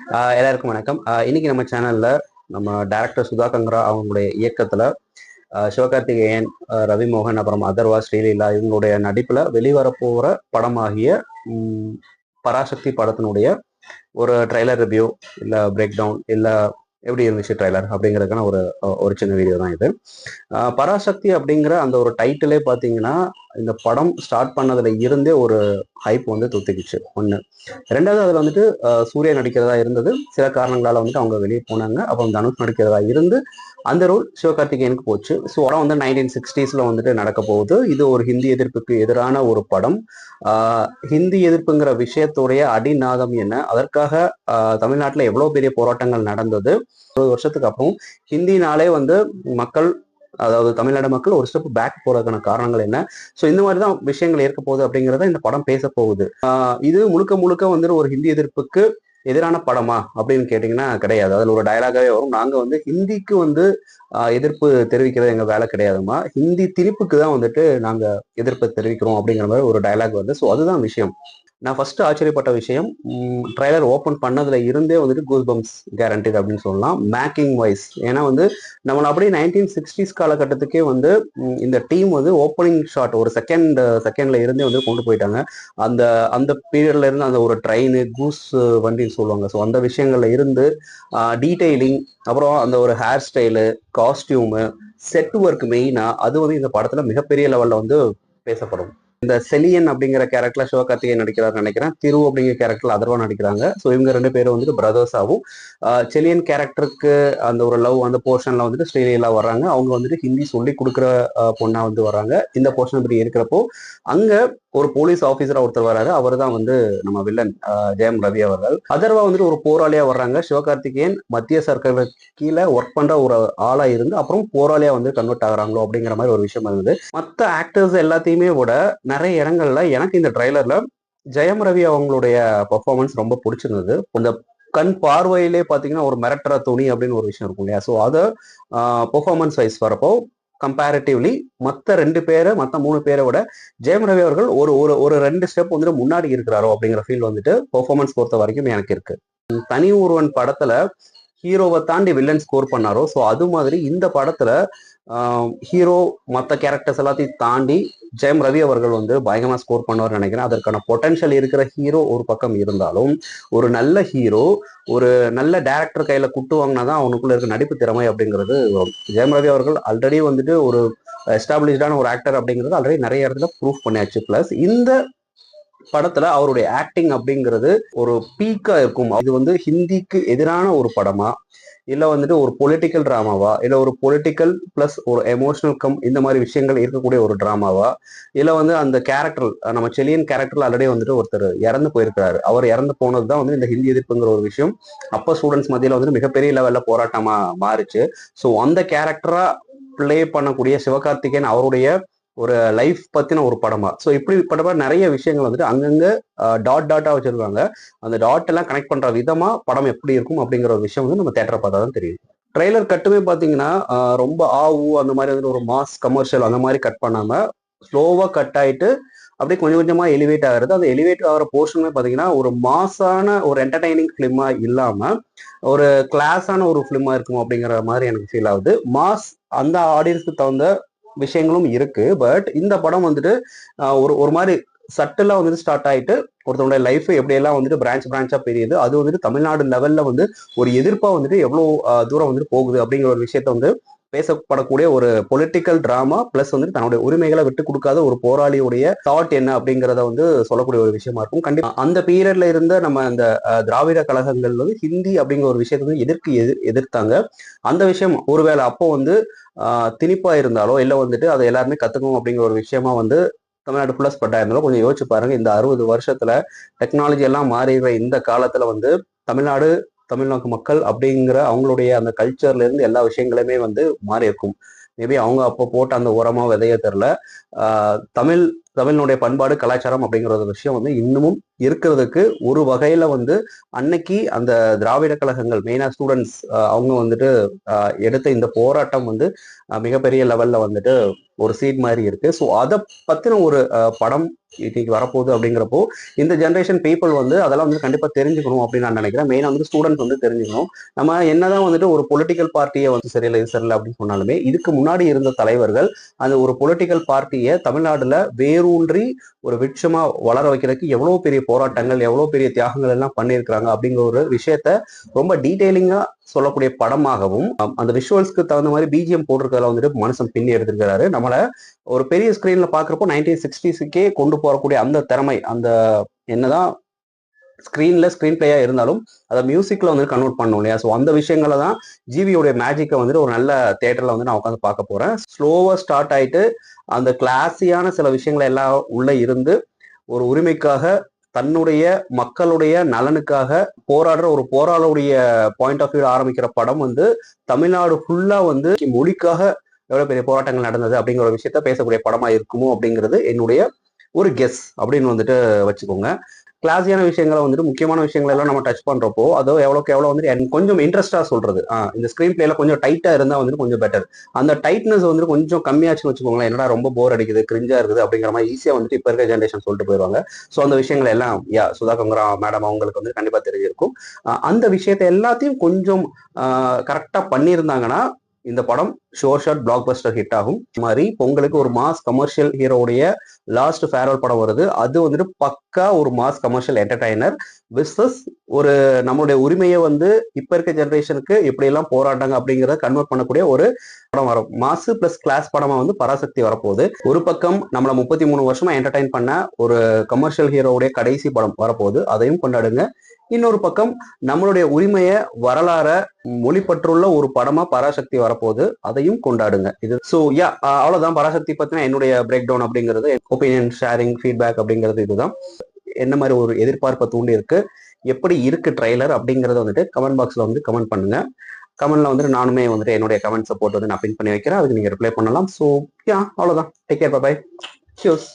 எல்லாருக்கும் வணக்கம். இன்னைக்கு நம்ம சேனல்ல நம்ம டைரக்டர் சுதா கங்கரா அவங்களுடைய இயக்கத்துல சிவகார்த்திகேயன், ரவி மோகன், அப்புறம் அதர்வா, ஸ்ரீலீலா இவங்களுடைய நடிப்புல வெளிவரப்போகிற படமாகிய பராசக்தி படத்தினுடைய ஒரு ட்ரைலர் ரிவ்யூ, இல்ல பிரேக் டவுன், இல்ல எப்படி இருந்துச்சு ட்ரைலர் அப்படிங்கிறதுக்கான ஒரு ஒரு சின்ன வீடியோ தான் இது. பராசக்தி அப்படிங்கிற அந்த ஒரு டைட்டிலே பார்த்தீங்கன்னா இந்த படம் ஸ்டார்ட் பண்ணதுல இருந்தே ஒரு ஹைப் வந்து தொத்திக்குச்சு. ஒன்று. ரெண்டாவது அதில் வந்துட்டு சூர்யா நடிக்கிறதா இருந்தது. சில காரணங்களால வந்துட்டு அவங்க வெளியே போனாங்க. அப்புறம் தனுஷ் நடிக்கிறதா இருந்து அந்த ரோல் சிவகார்த்திகேயனுக்கு போச்சு. ஸோ படம் வந்து 1960s வந்துட்டு நடக்க போகுது. இது ஒரு ஹிந்தி எதிர்ப்புக்கு எதிரான ஒரு படம். ஹிந்தி எதிர்ப்புங்கிற விஷயத்துடைய அடிநாதம் என்ன, அதற்காக தமிழ்நாட்டில் எவ்வளோ பெரிய போராட்டங்கள் நடந்தது, 20 வருஷத்துக்கு அப்புறம் ஹிந்தினாலே வந்து மக்கள், அதாவது தமிழ்நாடு மக்கள் ஒரு ஸ்டெப் பேக் போறதுக்கான காரணங்கள் என்ன, ஸோ இந்த மாதிரி தான் விஷயங்கள் இருக்க போகுது அப்படிங்கிறத இந்த படம் பேச போகுது. இது முழுக்க முழுக்க வந்துட்டு ஒரு ஹிந்தி எதிர்ப்புக்கு எதிரான படமா அப்படின்னு கேட்டீங்கன்னா கிடையாது. அதுல ஒரு டயலாகாவே வரும், நாங்க வந்து ஹிந்திக்கு வந்து எதிர்ப்பு தெரிவிக்கிறது எங்க வேலை கிடையாதுமா, ஹிந்தி திணிப்புக்கு தான் வந்துட்டு நாங்க எதிர்ப்பு தெரிவிக்கிறோம் அப்படிங்கிற மாதிரி ஒரு டயலாக் வருது. ஸோ அதுதான் விஷயம். நான் ஃபர்ஸ்ட் ஆச்சரியப்பட்ட விஷயம், ட்ரைலர் ஓப்பன் பண்ணதுல இருந்தே வந்துட்டு கூஸ் பம்ப்ஸ் கேரண்டிட் அப்படின்னு சொல்லலாம், மேக்கிங் வைஸ். ஏன்னா வந்து நம்மளை அப்படியே 1960s காலகட்டத்துக்கே வந்து இந்த டீம் வந்து ஓப்பனிங் ஷாட் ஒரு செகண்ட்ல இருந்தே வந்து கொண்டு போயிட்டாங்க. அந்த அந்த பீரியட்ல இருந்து அந்த ஒரு ட்ரெயின், கூஸ் வண்டின்னு சொல்லுவாங்க, ஸோ அந்த விஷயங்கள்ல இருந்து டீடைலிங், அப்புறம் அந்த ஒரு hair style, costume, set work மெயினா அது வந்து இந்த படத்துல மிகப்பெரிய லெவல்ல வந்து பேசப்படும். இந்த செலியன் அப்படிங்கிற கேரக்டர்ல சிவகார்த்திகேயன் நடிக்கிறார் நினைக்கிறேன், திரு அப்படிங்கிற கேரக்டர்ல அதர்வா நடிக்கிறாங்க. ஸோ இவங்க ரெண்டு பேரும் வந்துட்டு பிரதர்ஸாகவும், செலியன் கேரக்டருக்கு அந்த ஒரு லவ் அந்த போர்ஷன்ல வந்துட்டு ஸ்ரீலீலா வர்றாங்க. அவங்க வந்துட்டு ஹிந்தி சொல்லி கொடுக்குற பொண்ணா வந்து வர்றாங்க. இந்த போர்ஷன் இப்படி இருக்கிறப்போ அங்க ஒரு போலீஸ் ஆபீசரா ஒருத்தர் வராரு. அவர் தான் வந்து நம்ம வில்லன் ஜெயம் ரவி அவர்கள். அதர்வா வந்துட்டு ஒரு போராளியா வர்றாங்க. சிவகார்த்திகேயன் மத்திய சர்க்கார் கீழே ஒர்க் பண்ற ஒரு ஆளா இருந்து அப்புறம் போராளியா வந்து கன்வெர்ட் ஆகுறாங்களோ அப்படிங்கிற மாதிரி ஒரு விஷயம் இருந்தது. மற்ற ஆக்டர்ஸ் எல்லாத்தையுமே விட நிறைய இடங்கள்ல எனக்கு இந்த ட்ரைலர்ல ஜெயம் ரவி அவங்களுடைய பர்ஃபார்மன்ஸ் ரொம்ப பிடிச்சிருந்தது. அந்த கண் பார்வையிலே பாத்தீங்கன்னா ஒரு மிரட்டுற துணி அப்படின்னு ஒரு விஷயம் இருக்கும் இல்லையா, ஸோ அதை பெர்ஃபார்மன்ஸ் வைஸ் வரப்போ கம்பேரிட்டிவ்லி மற்ற 3 பேரை விட ஜெயம் ரவி அவர்கள் ஒரு ஒரு ஒரு 2 ஸ்டெப் வந்துட்டு முன்னாடி இருக்கிறாரோ அப்படிங்கிற ஃபீல் வந்துட்டு பெர்ஃபார்மன்ஸ் பொறுத்த வரைக்கும் எனக்கு இருக்கு. தனி ஒருவன் படத்துல ஹீரோவை தாண்டி வில்லன் ஸ்கோர் பண்ணாரோ, ஸோ அது மாதிரி இந்த படத்துல ஹீரோ மற்ற கேரக்டர்ஸ் எல்லாத்தையும் தாண்டி ஜெயம் ரவி அவர்கள் வந்து பயங்கரமா ஸ்கோர் பண்ணுவார்னு நினைக்கிறேன். அதற்கான பொட்டன்ஷியல் இருக்கிற ஹீரோ ஒரு பக்கம் இருந்தாலும், ஒரு நல்ல ஹீரோ ஒரு நல்ல டேரக்டர் கையில குட்டு வாங்கினாதான் அவனுக்குள்ள இருக்க நடிப்பு திறமை அப்படிங்கிறது வரும். ஜெயம் ரவி அவர்கள் ஆல்ரெடி வந்துட்டு ஒரு எஸ்டாப்ளிஷ்டான ஒரு ஆக்டர் அப்படிங்கிறது ஆல்ரெடி நிறைய இடத்துல ப்ரூவ் பண்ணியாச்சு. பிளஸ் இந்த படத்துல அவருடைய ஆக்டிங் அப்படிங்கிறது ஒரு பீக்கா இருக்கும். இது வந்து ஹிந்திக்கு எதிரான ஒரு படமா, இல்ல வந்துட்டு ஒரு பொலிட்டிக்கல் டிராமாவா, இல்ல ஒரு பொலிட்டிக்கல் பிளஸ் ஒரு எமோஷனல் கம் இந்த மாதிரி விஷயங்கள் இருக்கக்கூடிய ஒரு டிராமாவா, இல்ல வந்து அந்த கேரக்டர் நம்ம செலியன் கேரக்டர்ல ஆல்ரெடி வந்துட்டு ஒருத்தர் இறந்து போயிருக்கிறாரு. அவர் இறந்து போனதுதான் வந்து இந்த ஹிந்தி எதிர்ப்புங்கிற ஒரு விஷயம் அப்ப ஸ்டூடெண்ட்ஸ் மத்தியில வந்து மிகப்பெரிய லெவல்ல போராட்டமா மாறுச்சு. ஸோ அந்த கேரக்டரா பிளே பண்ணக்கூடிய சிவகார்த்திகேயன் அவருடைய ஒரு லைஃப் பத்தின ஒரு படமா, ஸோ இப்படிப்பட்ட நிறைய விஷயங்கள் வந்துட்டு அங்கங்க டாட்டா வச்சிருக்காங்க. அந்த டாட் எல்லாம் கனெக்ட் பண்ற விதமா படம் எப்படி இருக்கும் அப்படிங்கிற ஒரு விஷயம் வந்து நம்ம தேட்டரை பார்த்தா தான் தெரியும். ட்ரெய்லர் கட்டுமே பாத்தீங்கன்னா ரொம்ப ஆவு அந்த மாதிரி வந்து ஒரு மாஸ் கமர்ஷியல் அந்த மாதிரி கட் பண்ணாம ஸ்லோவா கட் ஆயிட்டு அப்படியே கொஞ்சம் கொஞ்சமா எலிவேட் ஆகிறது. அந்த எலிவேட் ஆகிற போர்ஷனுமே பாத்தீங்கன்னா ஒரு மாஸான ஒரு என்டர்டைனிங் ஃபிலிமா இல்லாம ஒரு கிளாஸான ஒரு ஃபிலிமா இருக்கும் அப்படிங்கிற மாதிரி எனக்கு ஃபீல் ஆகுது. மாஸ் அந்த ஆடியன்ஸ்க்கு தகுந்த விஷயங்களும் இருக்கு. பட் இந்த படம் வந்துட்டு ஒரு ஒரு மாதிரி சட்டலா வந்துட்டு ஸ்டார்ட் ஆயிட்டு ஒருத்தவங்களுடைய லைஃப் எப்படியெல்லாம் வந்துட்டு பிரான்ச்சா பெரியுது, அது வந்துட்டு தமிழ்நாடு லெவல்ல வந்து ஒரு எதிர்ப்பா வந்துட்டு எவ்வளவு தூரம் வந்துட்டு போகுது அப்படிங்கிற ஒரு விஷயத்த வந்து பேசப்படக்கூடிய ஒரு பொலிட்டிக்கல் டிராமா, பிளஸ் வந்து தன்னுடைய உரிமைகளை விட்டு கொடுக்காத ஒரு போராளியுடைய தாட் என்ன அப்படிங்கிறத வந்து சொல்லக்கூடிய ஒரு விஷயமா இருக்கும். கண்டிப்பா அந்த பீரியட்ல இருந்த நம்ம அந்த திராவிட கழகங்கள் வந்து ஹிந்தி அப்படிங்கிற ஒரு விஷயத்த வந்து எதிர்த்தாங்க. அந்த விஷயம் ஒருவேளை அப்போ வந்து திணிப்பா இருந்தாலோ இல்ல வந்துட்டு அதை எல்லாருமே கத்துக்கணும் அப்படிங்கிற ஒரு விஷயமா வந்து தமிழ்நாடு ஃபுல்லா ஸ்ப்ரெட் ஆயிருந்தாலும் கொஞ்சம் யோசிச்சு பாருங்க, இந்த 60 வருஷத்துல டெக்னாலஜி எல்லாம் மாறிடுற இந்த காலத்துல வந்து தமிழ்நாடு, தமிழ்நாட்டு மக்கள் அப்படிங்கிற அவங்களுடைய அந்த கல்ச்சர்ல இருந்து எல்லா விஷயங்களுமே வந்து மாறி இருக்கும். மேபி அவங்க அப்போ போட்ட அந்த உரமா விதைய தெரில. தமிழினுடைய பண்பாடு கலாச்சாரம் அப்படிங்கிற ஒரு விஷயம் வந்து இன்னமும் இருக்கிறதுக்கு ஒரு வகையில வந்து அன்னைக்கு அந்த திராவிட கழகங்கள் மெயினா ஸ்டூடெண்ட்ஸ் அவங்க வந்துட்டு எடுத்த இந்த போராட்டம் வந்து மிகப்பெரிய லெவல்ல வந்துட்டு ஒரு சீட் மாதிரி இருக்கு. ஸோ அதை பத்தின ஒரு படம் இன்னைக்கு வரப்போகுது அப்படிங்கிறப்போ இந்த ஜென்ரேஷன் பீப்புள் வந்து அதெல்லாம் வந்து கண்டிப்பா தெரிஞ்சுக்கணும் அப்படின்னு நான் நினைக்கிறேன். மெயினாக வந்து ஸ்டூடெண்ட்ஸ் வந்து தெரிஞ்சுக்கணும். நம்ம என்னதான் வந்துட்டு ஒரு பொலிட்டிக்கல் பார்ட்டியை வந்து சரியில்லை இது சரியில்லை அப்படின்னு சொன்னாலுமே இதுக்கு முன்னாடி இருந்த தலைவர்கள் அந்த ஒரு பொலிட்டிக்கல் பார்ட்டியை தமிழ்நாடுல வேரூன்றி ஒரு விருட்சமா வளர வைக்கிறதுக்கு எவ்வளவு பெரிய போராட்டங்கள் எவ்வளவு பெரிய தியாகங்கள் எல்லாம் பண்ணியிருக்கிறாங்க அப்படிங்கிற ஒரு விஷயத்த ரொம்ப டீட்டெயிலிங்கா சொல்லக்கூடிய படமாகவும் அந்த விஷுவல்ஸ்க்கு தகுந்த மாதிரி பிஜிஎம் போட்டிருக்கிறதுல வந்துட்டு மனுஷன் பின்னி எடுத்திருக்கிறாரு. நம்மள ஒரு பெரிய ஸ்கிரீன்ல பாக்குறப்போ 1960s கொண்டு போறக்கூடிய அந்த திறமை, அந்த என்னதான் ஸ்கிரீன் பிளேயா இருந்தாலும் அதை மியூசிக்ல வந்து கன்வெர்ட் பண்ணணும் இல்லையா? ஸோ அந்த விஷயங்களை தான் ஜிவியோடைய மேஜிக்கை வந்துட்டு ஒரு நல்ல தியேட்டர்ல வந்து நான் உட்காந்து பார்க்க போறேன். ஸ்லோவா ஸ்டார்ட் ஆயிட்டு அந்த கிளாஸியான சில விஷயங்களை எல்லாம் உள்ள இருந்து ஒரு உரிமைக்காக தன்னுடைய மக்களுடைய நலனுக்காக போராடுற ஒரு போராளுடைய பாயிண்ட் ஆஃப் வியூ ஆரம்பிக்கிற படம் வந்து தமிழ்நாடு ஃபுல்லா வந்து மொழிக்காக எவ்வளவு பெரிய போராட்டங்கள் நடந்தது அப்படிங்கிற ஒரு விஷயத்த பேசக்கூடிய படமா இருக்குமோ அப்படிங்கிறது என்னுடைய ஒரு கெஸ் அப்படின்னு வந்துட்டு வச்சுக்கோங்க. கிளாஸியான விஷயங்களை வந்துட்டு முக்கியமான விஷயங்கள் எல்லாம் நம்ம டச் பண்றப்போ அதோ எவ்வளோக்கு எவ்வளோ வந்துட்டு எனக்கு கொஞ்சம் இன்ட்ரெஸ்டா சொல்றது இந்த ஸ்கிரீன் பிளேல கொஞ்சம் டைட்டா இருந்தா வந்துட்டு கொஞ்சம் பெட்டர். அந்த டைட்னஸ் வந்துட்டு கொஞ்சம் கம்மியாச்சுன்னு வச்சுக்கோங்களேன், என்னடா ரொம்ப போர் அடிக்குது கிரிஞ்சா இருக்குது அப்படிங்கிற மாதிரி ஈஸியா வந்துட்டு இப்ப இருக்க ஜென்ரேஷன் சொல்லிட்டு போயிடுவாங்க. ஸோ அந்த விஷயங்கள் எல்லாம் சுதா கங்கரா மேடம் அவங்களுக்கு வந்து கண்டிப்பா தெரிஞ்சிருக்கும். அந்த விஷயத்த எல்லாத்தையும் கொஞ்சம் கரெக்டா பண்ணியிருந்தாங்கன்னா இந்த படம் sure shot blockbuster hit ஆகும். மாதிரி பொங்கலுக்கு ஒரு மாஸ் கமர்ஷியல் ஹீரோடைய லாஸ்ட் ஃபேர்வெல் படம் வருது. அது வந்துட்டு பக்கா ஒரு மாஸ் கமர்ஷியல் என்டர்டைனர் விசஸ் ஒரு நம்மளுடைய உரிமையை வந்து இப்ப இருக்க ஜென்ரேஷனுக்கு எப்படி எல்லாம் போராட்டாங்க அப்படிங்கிறத கன்வெர்ட் பண்ணக்கூடிய ஒரு படம் வரும். மாசு பிளஸ் கிளாஸ் படமா வந்து பராசக்தி வரப்போகுது. ஒரு பக்கம் நம்மள 33 வருஷமா என்டர்டைன் பண்ண ஒரு கமர்ஷியல் ஹீரோவுடைய கடைசி படம் வரப்போகுது, அதையும் கொண்டாடுங்க. இன்னொரு பக்கம் நம்மளுடைய உரிமையை வரலாற மொழிப்பற்றுள்ள ஒரு படமா பராசக்தி வரப்போகுது, அதையும் கொண்டாடுங்க. இது ஸோ அவ்வளவுதான் பராசக்தி பத்தின என்னுடைய பிரேக் டவுன் அப்படிங்கிறது, ஒப்பீனியன் ஷேரிங் ஃபீட்பேக் அப்படிங்கிறது இதுதான். என்ன மாதிரி ஒரு எதிர்பார்ப்பை தூண்டி இருக்கு, எப்படி இருக்கு ட்ரெய்லர் அப்படிங்கறத வந்துட்டு கமெண்ட் பாக்ஸ்ல வந்து கமெண்ட் பண்ணுங்க. கமெண்ட்ல வந்துட்டு நானுமே வந்துட்டு என்னுடைய கமெண்ட் சப்போர்ட் வந்து நான் பின் பண்ணி வைக்கிறேன், அதுக்கு நீங்க ரிப்ளை பண்ணலாம். ஸோ அவ்வளவுதான். Take care, bye. Cheers.